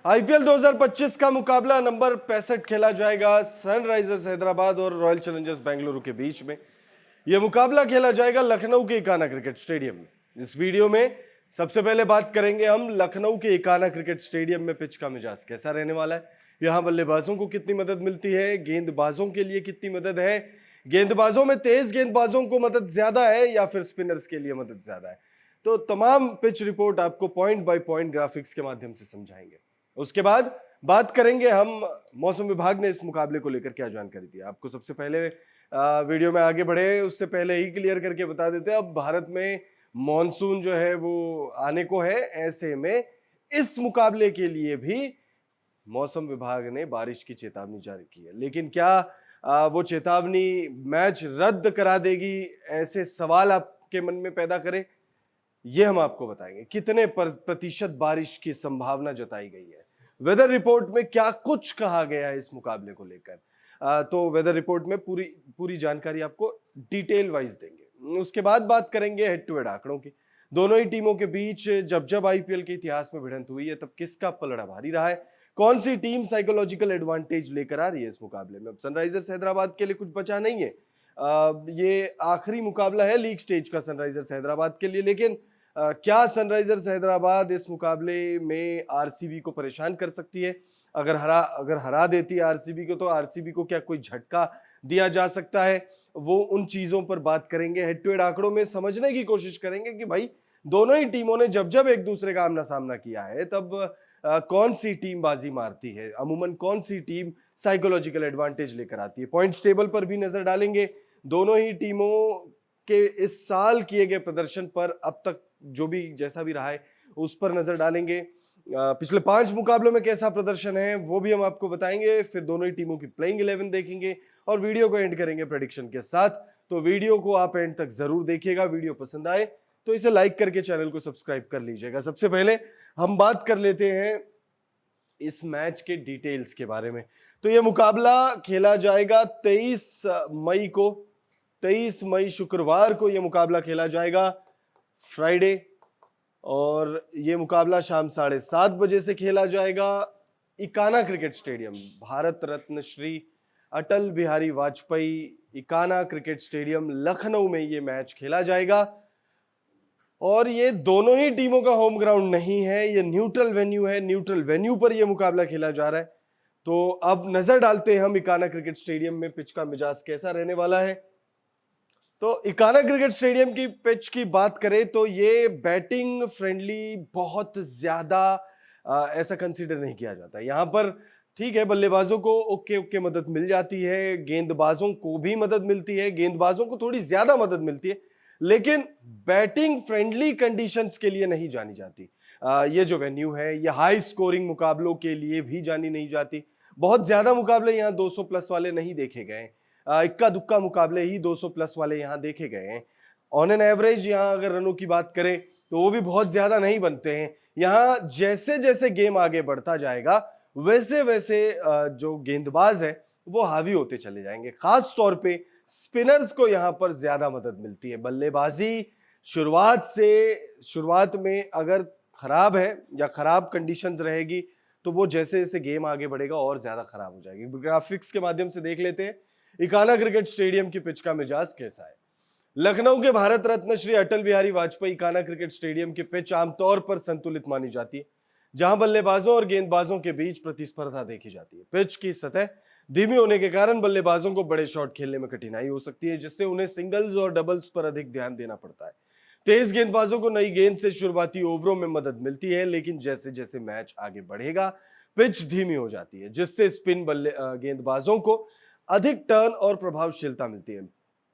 IPL 2025 का मुकाबला number 65 खेला जाएगा सनराइजर्स हैदराबाद और रॉयल चैलेंजर्स बेंगलुरु के बीच में। यह मुकाबला खेला जाएगा लखनऊ के इकाना क्रिकेट स्टेडियम में। इस वीडियो में सबसे पहले बात करेंगे हम लखनऊ के इकाना क्रिकेट स्टेडियम में पिच का मिजाज कैसा रहने वाला है, यहां बल्लेबाजों को कितनी मदद मिलती है, गेंदबाजों के लिए कितनी मदद है, गेंदबाजों में तेज गेंदबाजों को मदद ज्यादा है या फिर स्पिनर्स के लिए मदद ज्यादा है। तो तमाम पिच रिपोर्ट आपको पॉइंट बाय पॉइंट ग्राफिक्स के माध्यम से समझाएंगे। उसके बाद बात करेंगे हम मौसम विभाग ने इस मुकाबले को लेकर क्या जानकारी दी। आपको सबसे पहले वीडियो में आगे बढ़े उससे पहले ही क्लियर करके बता देते हैं, अब भारत में मॉनसून जो है वो आने को है। ऐसे में इस मुकाबले के लिए भी मौसम विभाग ने बारिश की चेतावनी जारी की है, लेकिन क्या वो चेतावनी मैच रद्द करा देगी, ऐसे सवाल आपके मन में पैदा करे, ये हम आपको बताएंगे। कितने प्रतिशत बारिश की संभावना जताई गई है, वेदर रिपोर्ट में क्या कुछ कहा गया है इस मुकाबले को लेकर, तो वेदर रिपोर्ट में पूरी जानकारी आपको डिटेल वाइज देंगे। उसके बाद बात करेंगे हेड टू हेड आंकड़ों की। दोनों ही टीमों के बीच जब जब आईपीएल के इतिहास में भिड़ंत हुई है तब किसका पलड़ा भारी रहा है, कौन सी टीम साइकोलॉजिकल एडवांटेज लेकर आ रही है इस मुकाबले में। अब सनराइजर्स हैदराबाद के लिए कुछ बचा नहीं है, ये आखिरी मुकाबला है लीग स्टेज का सनराइजर्स हैदराबाद के लिए, लेकिन क्या सनराइजर्स हैदराबाद इस मुकाबले में आरसीबी को परेशान कर सकती है? अगर हरा देती है आरसीबी को तो आरसीबी को क्या कोई झटका दिया जा सकता है, वो उन चीजों पर बात करेंगे। हेड टू हेड आंकड़ों में समझने की कोशिश करेंगे कि भाई दोनों ही टीमों ने जब जब एक दूसरे का आमना सामना किया है तब कौन सी टीम बाजी मारती है, अमूमन कौन सी टीम साइकोलॉजिकल एडवांटेज लेकर आती है। पॉइंट्स टेबल पर भी नजर डालेंगे, दोनों ही टीमों के इस साल किए गए प्रदर्शन पर, अब तक जो भी जैसा भी रहा है उस पर नजर डालेंगे। पिछले 5 मुकाबलों में कैसा प्रदर्शन है वो भी हम आपको बताएंगे। फिर दोनों ही टीमों की प्लेइंग 11 देखेंगे और वीडियो को एंड करेंगे प्रेडिक्शन के साथ। तो वीडियो को आप एंड तक जरूर देखिएगा। वीडियो पसंद आए तो इसे लाइक करके चैनल को सब्सक्राइब कर लीजिएगा। सबसे पहले हम बात कर लेते हैं इस मैच के डिटेल्स के बारे में। तो यह मुकाबला खेला जाएगा 23 मई को, 23 मई शुक्रवार को यह मुकाबला खेला जाएगा, फ्राइडे, और यह मुकाबला शाम 7:30 बजे से खेला जाएगा Ekana cricket stadium, Bharat Ratna Shri Atal Bihari Vajpayee Ekana cricket stadium Lucknow में यह मैच खेला जाएगा। और ये दोनों ही टीमों का होम ग्राउंड नहीं है, ये न्यूट्रल वेन्यू है, न्यूट्रल वेन्यू पर यह मुकाबला खेला जा रहा है। तो अब नजर डालते हैं हम इकाना क्रिकेट स्टेडियम में पिच का मिजाज कैसा रहने वाला है। तो इकाना क्रिकेट स्टेडियम की पिच की बात करें तो ये बैटिंग फ्रेंडली बहुत ज्यादा ऐसा कंसीडर नहीं किया जाता। यहां पर ठीक है, बल्लेबाजों को ओके मदद मिल जाती है, गेंदबाजों को भी मदद मिलती है, गेंदबाजों को थोड़ी ज्यादा मदद मिलती है, लेकिन बैटिंग फ्रेंडली कंडीशंस के लिए नहीं जानी जाती। ये जो वेन्यू है ये हाई स्कोरिंग मुकाबलों के लिए भी जानी नहीं जाती। बहुत ज्यादा मुकाबले यहाँ 200 प्लस वाले नहीं देखे गए, इक्का दुक्का मुकाबले ही 200 प्लस वाले यहाँ देखे गए हैं। ऑन एन एवरेज यहाँ अगर रनों की बात करें तो वो भी बहुत ज्यादा नहीं बनते हैं। यहाँ जैसे जैसे गेम आगे बढ़ता जाएगा वैसे वैसे जो गेंदबाज है वो हावी होते चले जाएंगे। खास तौर पे स्पिनर्स को यहाँ पर ज्यादा मदद मिलती है। बल्लेबाजी शुरुआत में अगर खराब है या खराब कंडीशंस रहेगी तो वो जैसे जैसे गेम आगे बढ़ेगा और ज्यादा खराब हो जाएगी। ग्राफिक्स के माध्यम से देख लेते हैं इकाना क्रिकेट स्टेडियम की पिच का मिजाज कैसा है। लखनऊ के भारत रत्न श्री अटल बिहारी वाजपेयी इकाना क्रिकेट स्टेडियम की पिच आमतौर पर संतुलित मानी जाती है, जहां बल्लेबाजों और गेंदबाजों के बीच प्रतिस्पर्धा देखी जाती है। पिच की सतह धीमी होने के कारण बल्लेबाजों को बड़े शॉट खेलने में कठिनाई हो सकती है, जिससे उन्हें सिंगल्स और डबल्स पर अधिक ध्यान देना पड़ता है। तेज गेंदबाजों को नई गेंद से शुरुआती ओवरों में मदद मिलती है, लेकिन जैसे जैसे मैच आगे बढ़ेगा पिच धीमी हो जाती है, जिससे स्पिन गेंदबाजों को अधिक टर्न और प्रभावशीलता मिलती है।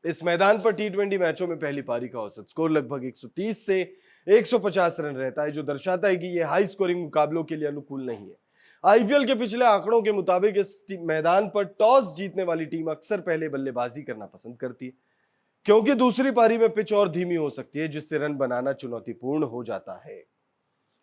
इस मैदान पर टी20 मैचों में पहली पारी का औसत स्कोर लगभग 130 से 150 रन रहता है, जो दर्शाता है कि यह हाई स्कोरिंग मुकाबलों के लिए अनुकूल नहीं है। आईपीएल के पिछले आंकड़ों के मुताबिक इस मैदान पर टॉस जीतने वाली टीम अक्सर पहले बल्लेबाजी करना पसंद करती है, क्योंकि दूसरी पारी में पिच और धीमी हो सकती है, जिससे रन बनाना चुनौतीपूर्ण हो जाता है।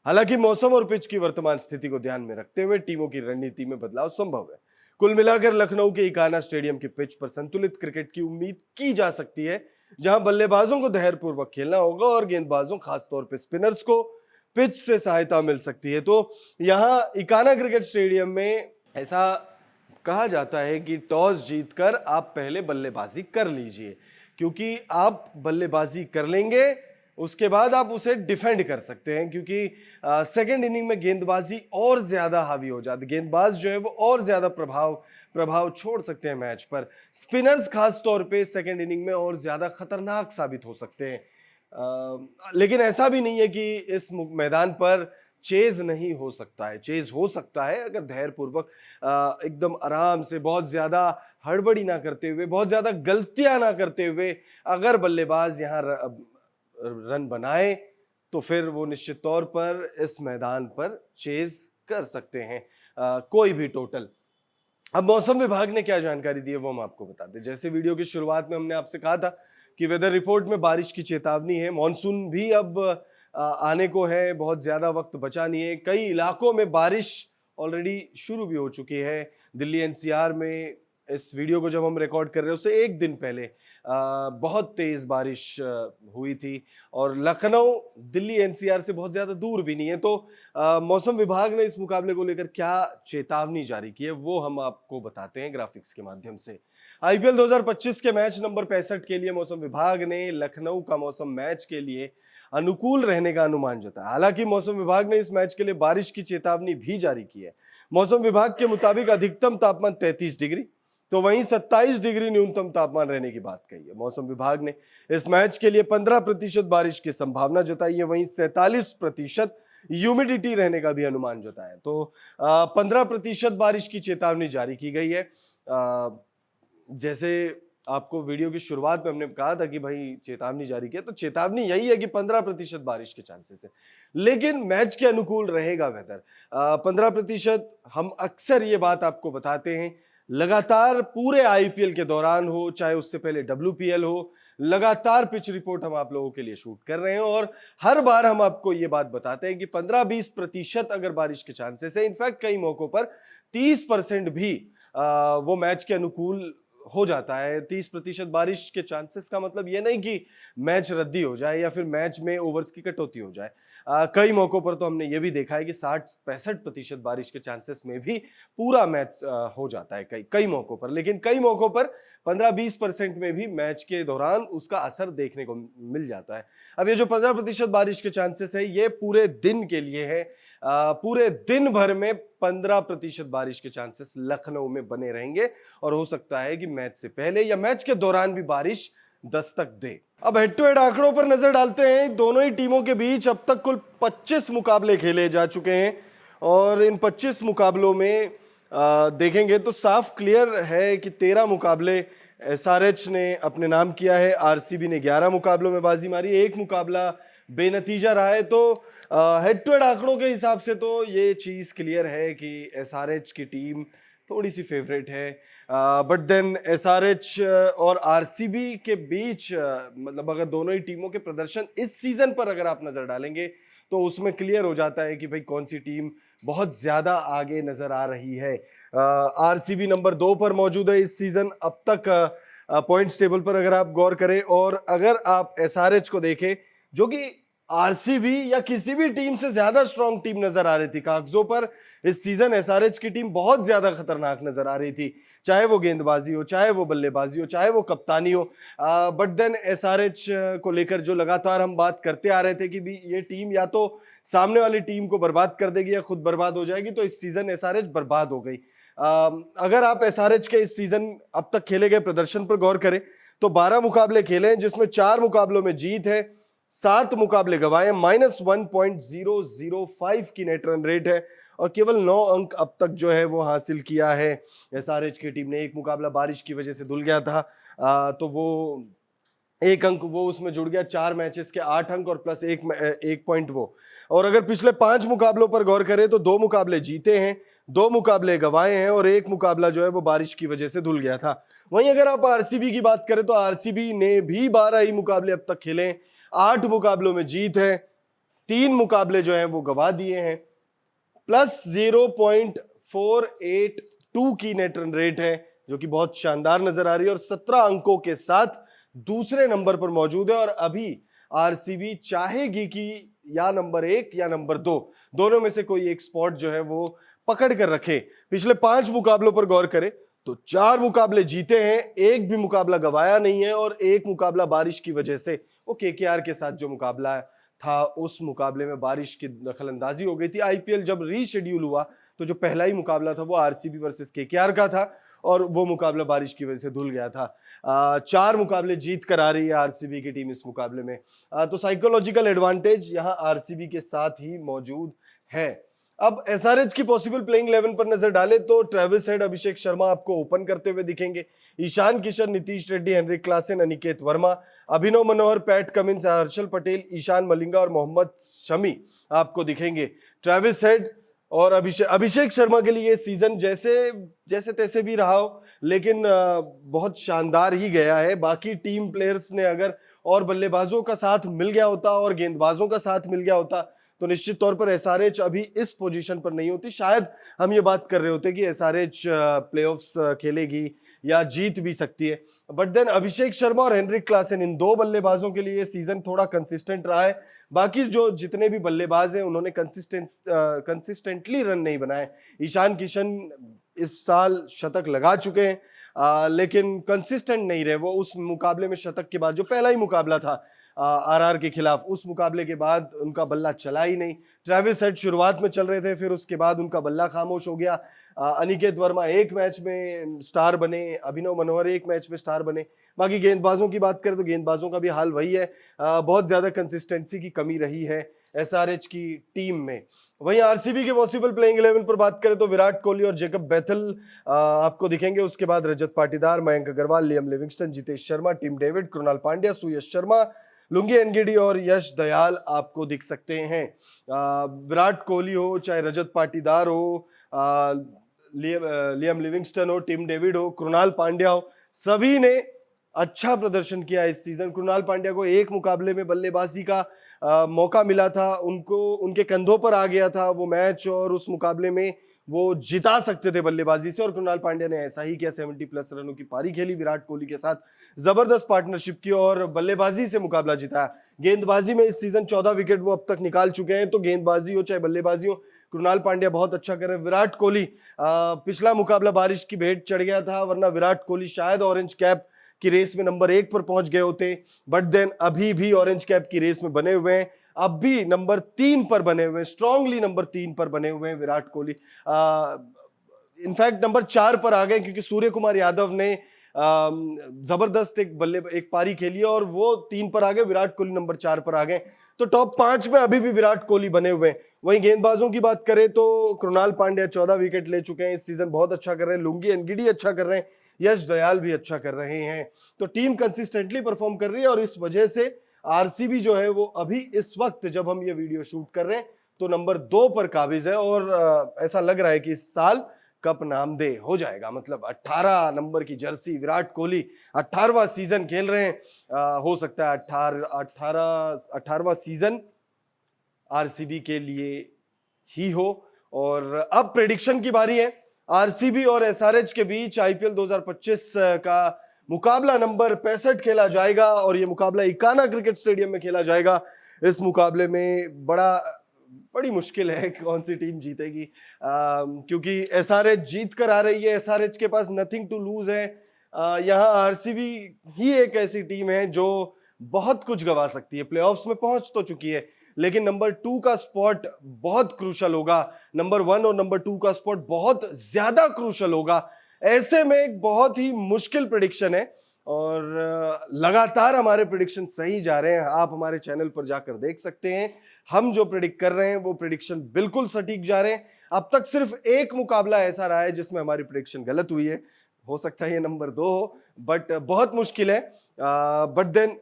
हालांकि मौसम और पिच की वर्तमान स्थिति को ध्यान में रखते हुए टीमों की रणनीति में बदलाव संभव है। कुल मिलाकर लखनऊ के इकाना स्टेडियम की पिच पर संतुलित क्रिकेट की उम्मीद की जा सकती है, जहां बल्लेबाजों को धैर्यपूर्वक खेलना होगा और गेंदबाजों खासतौर पर स्पिनर्स को पिच से सहायता मिल सकती है। तो यहाँ इकाना क्रिकेट स्टेडियम में ऐसा कहा जाता है कि टॉस जीतकर आप पहले बल्लेबाजी कर लीजिए, क्योंकि आप बल्लेबाजी कर लेंगे उसके बाद आप उसे डिफेंड कर सकते हैं, क्योंकि सेकंड इनिंग में गेंदबाजी और ज्यादा हावी हो जाती है, गेंदबाज जो है वो और ज्यादा प्रभाव छोड़ सकते हैं मैच पर। स्पिनर्स खास तौर पे सेकंड इनिंग में और ज्यादा खतरनाक साबित हो सकते हैं। लेकिन ऐसा भी नहीं है कि इस मैदान पर चेज नहीं हो सकता है, चेज हो सकता है अगर धैर्यपूर्वक एकदम आराम से, बहुत ज्यादा हड़बड़ी ना करते हुए, बहुत ज्यादा गलतियां ना करते हुए अगर बल्लेबाज यहाँ रन बनाए तो फिर वो निश्चित तौर पर इस मैदान पर चेज कर सकते हैं कोई भी टोटल। अब मौसम विभाग ने क्या जानकारी दी है वो हम आपको बताते हैं। जैसे वीडियो की शुरुआत में हमने आपसे कहा था कि वेदर रिपोर्ट में बारिश की चेतावनी है, मानसून भी अब आने को है, बहुत ज्यादा वक्त बचा नहीं है। कई इलाकों में बारिश ऑलरेडी शुरू भी हो चुकी है। दिल्ली एनसीआर में इस वीडियो को जब हम रिकॉर्ड कर रहे हैं उससे एक दिन पहले बहुत तेज बारिश हुई थी, और लखनऊ दिल्ली एनसीआर से बहुत ज्यादा दूर भी नहीं है। तो मौसम विभाग ने इस मुकाबले को लेकर क्या चेतावनी जारी की है वो हम आपको बताते हैं ग्राफिक्स के माध्यम से। आईपीएल 2025 के मैच नंबर 65 के लिए मौसम विभाग ने लखनऊ का मौसम मैच के लिए अनुकूल रहने का अनुमान जताया। हालांकि मौसम विभाग ने इस मैच के लिए बारिश की चेतावनी भी जारी की है। मौसम विभाग के मुताबिक अधिकतम तापमान 33 डिग्री तो वहीं 27 डिग्री न्यूनतम तापमान रहने की बात कही है। मौसम विभाग ने इस मैच के लिए 15% बारिश की संभावना जताई है, वहीं 47% ह्यूमिडिटी रहने का भी अनुमान जताया। तो 15% बारिश की चेतावनी जारी की गई है। जैसे आपको वीडियो की शुरुआत में हमने कहा था कि भाई चेतावनी जारी की है, तो चेतावनी यही है कि 15% बारिश के चांसेस है, लेकिन मैच के अनुकूल रहेगा वेदर। 15% हम अक्सर ये बात आपको बताते हैं, लगातार पूरे आईपीएल के दौरान हो चाहे उससे पहले डब्ल्यूपीएल हो, लगातार पिच रिपोर्ट हम आप लोगों के लिए शूट कर रहे हैं और हर बार हम आपको ये बात बताते हैं कि 15-20% अगर बारिश के चांसेस है, इनफैक्ट कई मौकों पर 30% भी वो मैच के अनुकूल हो जाता है। 30% बारिश के चांसेस का मतलब ये नहीं कि मैच रद्दी हो जाए या फिर मैच में ओवर्स की कटौती हो जाए। कई मौकों पर तो हमने ये भी देखा है कि 60-65% बारिश के चांसेस में भी पूरा मैच हो जाता है कई मौकों पर, लेकिन कई मौकों पर 15-20% में भी मैच के दौरान उसका असर देखने को मिल जाता है। अब ये जो 15% बारिश के चांसेस है ये पूरे दिन के लिए है। पूरे दिन भर में 15% बारिश के चांसेस लखनऊ में बने रहेंगे और हो सकता है कि मैच से पहले या मैच के दौरान भी बारिश दस्तक दे। अब हेड टू हेड आंकड़ों पर नजर डालते हैं। दोनों ही टीमों के बीच अब तक कुल 25 मुकाबले खेले जा चुके हैं और इन 25 मुकाबलों में देखेंगे तो साफ क्लियर है कि 13 मुकाबले एसआरएच ने अपने नाम किया है, आरसीबी ने 11 मुकाबलों में बाजी मारी, एक मुकाबला बेनतीजा रहा है। तो हेड टू हेड आंकड़ों के हिसाब से तो ये चीज क्लियर है कि एसआरएच की टीम थोड़ी सी फेवरेट है, बट देन एसआरएच और आरसीबी के बीच मतलब अगर दोनों ही टीमों के प्रदर्शन इस सीजन पर अगर आप नजर डालेंगे तो उसमें क्लियर हो जाता है कि भाई कौन सी टीम बहुत ज्यादा आगे नजर आ रही है। आरसीबी नंबर 2 पर मौजूद है इस सीजन अब तक पॉइंट्स टेबल पर अगर आप गौर करें, और अगर आप एसआरएच को देखें जो कि आरसीबी या किसी भी टीम से ज्यादा स्ट्रॉन्ग टीम नजर आ रही थी कागजों पर, इस सीजन एसआरएच की टीम बहुत ज्यादा खतरनाक नजर आ रही थी, चाहे वो गेंदबाजी हो, चाहे वो बल्लेबाजी हो, चाहे वो कप्तानी हो। बट देन एसआरएच को लेकर जो लगातार हम बात करते आ रहे थे कि भी ये टीम या तो सामने वाली टीम को बर्बाद कर देगी या खुद बर्बाद हो जाएगी, तो इस सीजन एसआरएच बर्बाद हो गई। अगर आप एसआरएच के इस सीजन अब तक खेले गए प्रदर्शन पर गौर करें तो 12 मुकाबले खेले हैं जिसमें 4 मुकाबलों में जीत है, 7 मुकाबले गवाए, -1.005 की नेट रन रेट है और केवल 9 अंक अब तक जो है वो हासिल किया है एसआरएच की टीम ने। एक मुकाबला बारिश की वजह से धुल गया था, तो वो एक अंक वो उसमें जुड़ गया, 4 मैचेस के 8 अंक और प्लस एक पॉइंट वो। और अगर पिछले 5 मुकाबलों पर गौर करें तो 2 मुकाबले जीते हैं, 2 मुकाबले गवाए हैं और एक मुकाबला जो है वो बारिश की वजह से धुल गया था। वहीं अगर आप आरसीबी की बात करें तो आरसीबी ने भी 12 ही मुकाबले अब तक खेले, 8 मुकाबलों में जीत है, 3 मुकाबले जो है वो गवा दिए हैं, प्लस 0.482 की नेट रन रेट है जो कि बहुत शानदार नजर आ रही है और 17 अंकों के साथ दूसरे नंबर पर मौजूद है। और अभी आरसीबी चाहेगी कि या नंबर 1 या नंबर 2, दोनों में से कोई एक स्पॉट जो है वो पकड़ कर रखे। पिछले 5 मुकाबलों पर गौर करें तो 4 मुकाबले जीते हैं, एक भी मुकाबला गवाया नहीं है, और एक मुकाबला बारिश की वजह से, वो केकेआर के साथ जो मुकाबला था उस मुकाबले में बारिश की दखलंदाजी हो गई थी। आईपीएल जब रीशेड्यूल हुआ तो जो पहला ही मुकाबला था वो आरसीबी वर्सेस केकेआर का था, और वो मुकाबला बारिश की वजह से धुल गया था। 4 मुकाबले जीत कर आ रही है आरसीबी की टीम इस मुकाबले में, तो साइकोलॉजिकल एडवांटेज यहाँ आरसीबी के साथ ही मौजूद है। अब एसआरएच की पॉसिबल प्लेइंग 11 पर नजर डाले तो ट्रेविस हेड, अभिषेक शर्मा आपको ओपन करते हुए दिखेंगे। ईशान किशन, नीतीश रेड्डी, हेनरिक क्लासेन, अनिकेत वर्मा, अभिनव मनोहर, पैट कमिंस, हर्षल पटेल, ईशान मलिंगा और मोहम्मद शमी आपको दिखेंगे। ट्रेविस हेड और अभिषेक शर्मा के लिए सीजन जैसे तैसे भी रहा हो, लेकिन बहुत शानदार ही गया है। बाकी टीम प्लेयर्स ने अगर और बल्लेबाजों का साथ मिल गया होता और गेंदबाजों का साथ मिल गया होता तो निश्चित तौर पर एसआरएच अभी इस पोजीशन पर नहीं होती। शायद हम ये बात कर रहे होते कि एसआरएच प्लेऑफ्स खेलेगी या जीत भी सकती है, बट देन अभिषेक शर्मा और हेनरिक क्लासेन, इन 2 बल्लेबाजों के लिए सीजन थोड़ा कंसिस्टेंट रहा है। बाकी जो जितने भी बल्लेबाज हैं उन्होंने कंसिस्टेंटली रन नहीं बनाए। ईशान किशन इस साल शतक लगा चुके हैं, लेकिन कंसिस्टेंट नहीं रहे वो। उस मुकाबले में शतक के बाद, जो पहला ही मुकाबला था आरआर के खिलाफ, उस मुकाबले के बाद उनका बल्ला चला ही नहीं। ट्रेविस हेड शुरुआत में चल रहे थे, फिर उसके बाद उनका बल्ला खामोश हो गया। अनिकेत वर्मा एक मैच में स्टार बने, अभिनव मनोहर एक मैच में स्टार बने। बाकी गेंदबाजों की बात करें तो गेंदबाजों का भी हाल वही है, बहुत ज्यादा कंसिस्टेंसी की कमी रही है एसआरएच की टीम में। वहीं आरसीबी के पॉसिबल प्लेइंग 11 पर बात करें तो विराट कोहली और जेकब बैथल आपको दिखेंगे। उसके बाद Rajat Patidar, Mayank Agarwal, Liam Livingstone, Jitesh Sharma, Tim David, Krunal Pandya, Suyash Sharma, Lungi Ngidi और यश दयाल आपको दिख सकते हैं। विराट कोहली हो, चाहे रजत पाटीदार हो, लियम लिविंगस्टन हो, टिम डेविड हो, कृणाल पांड्या हो, सभी ने अच्छा प्रदर्शन किया इस सीजन। कृणाल पांड्या को एक मुकाबले में बल्लेबाजी का मौका मिला था, उनके कंधों पर आ गया था वो मैच, और उस मुकाबले में वो जिता सकते थे बल्लेबाजी से, और कृणाल पांड्या ने ऐसा ही किया। 70+ रनों की पारी खेली, विराट कोहली के साथ जबरदस्त पार्टनरशिप की और बल्लेबाजी से मुकाबला जिताया। गेंदबाजी में इस सीजन 14 विकेट वो अब तक निकाल चुके हैं, तो गेंदबाजी हो चाहे बल्लेबाजी हो, कृणाल पांड्या बहुत अच्छा कर रहे हैं। विराट कोहली, पिछला मुकाबला बारिश की भेंट चढ़ गया था, वरना विराट कोहली शायद ऑरेंज कैप की रेस में नंबर 1 पर पहुंच गए होते, बट देन अभी भी ऑरेंज कैप की रेस में बने हुए हैं, अब भी नंबर 3 पर बने हुए हैं, स्ट्रांगली नंबर 3 पर बने हुए हैं विराट कोहली। इनफैक्ट नंबर 4 पर आ गए, क्योंकि सूर्य कुमार यादव ने जबरदस्त एक पारी खेली और वो 3 पर आ गए, विराट कोहली नंबर 4 पर आ गए, तो टॉप 5 में अभी भी विराट कोहली बने हुए हैं। वहीं गेंदबाजों की बात करें तो कृणाल पांड्या 14 विकेट ले चुके हैं इस सीजन, बहुत अच्छा कर रहे हैं। लुंगी एनगिडी अच्छा कर रहे हैं, यश दयाल भी अच्छा कर रहे हैं, तो टीम कंसिस्टेंटली परफॉर्म कर रही है, और इस वजह से आरसीबी जो है वो अभी इस वक्त जब हम ये वीडियो शूट कर रहे हैं तो नंबर 2 पर काबिज है, और ऐसा लग रहा है कि इस साल कप नामदे हो जाएगा। मतलब 18 नंबर की जर्सी, विराट कोहली 18वां सीजन खेल रहे हैं, हो सकता है 18वां सीजन आरसीबी के लिए ही हो। और अब प्रेडिक्शन की बारी है। आरसीबी और एसआरएच के बीच आईपीएल 2025 का मुकाबला नंबर 65 खेला जाएगा, और ये मुकाबला इकाना क्रिकेट स्टेडियम में खेला जाएगा। इस मुकाबले में बड़ी मुश्किल है कौन सी टीम जीतेगी, क्योंकि एसआरएच जीत कर आ रही है, एसआरएच के पास नथिंग टू लूज है। यहाँ आरसीबी ही एक ऐसी टीम है जो बहुत कुछ गवा सकती है, प्लेऑफ्स में पहुंच तो चुकी है, लेकिन नंबर 2 का स्पॉट बहुत क्रूशल होगा, नंबर 1 और नंबर 2 का स्पॉट बहुत ज्यादा क्रूशल होगा। ऐसे में एक बहुत ही मुश्किल प्रेडिक्शन है, और लगातार हमारे प्रेडिक्शन सही जा रहे हैं। आप हमारे चैनल पर जाकर देख सकते हैं, हम जो प्रेडिक्ट कर रहे हैं वो प्रेडिक्शन बिल्कुल सटीक जा रहे हैं। अब तक सिर्फ एक मुकाबला ऐसा रहा है जिसमें हमारी प्रेडिक्शन गलत हुई है, हो सकता है ये नंबर 2 हो, बट बहुत मुश्किल है। बट देन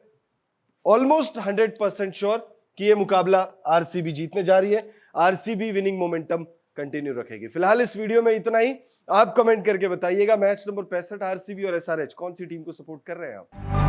ऑलमोस्ट 100% श्योर कि ये मुकाबला आरसीबी जीतने जा रही है, आरसीबी विनिंग मोमेंटम कंटिन्यू रखेगी। फिलहाल इस वीडियो में इतना ही। आप कमेंट करके बताइएगा मैच नंबर 65 आरसीबी और एसआरएच, कौन सी टीम को सपोर्ट कर रहे हैं आप।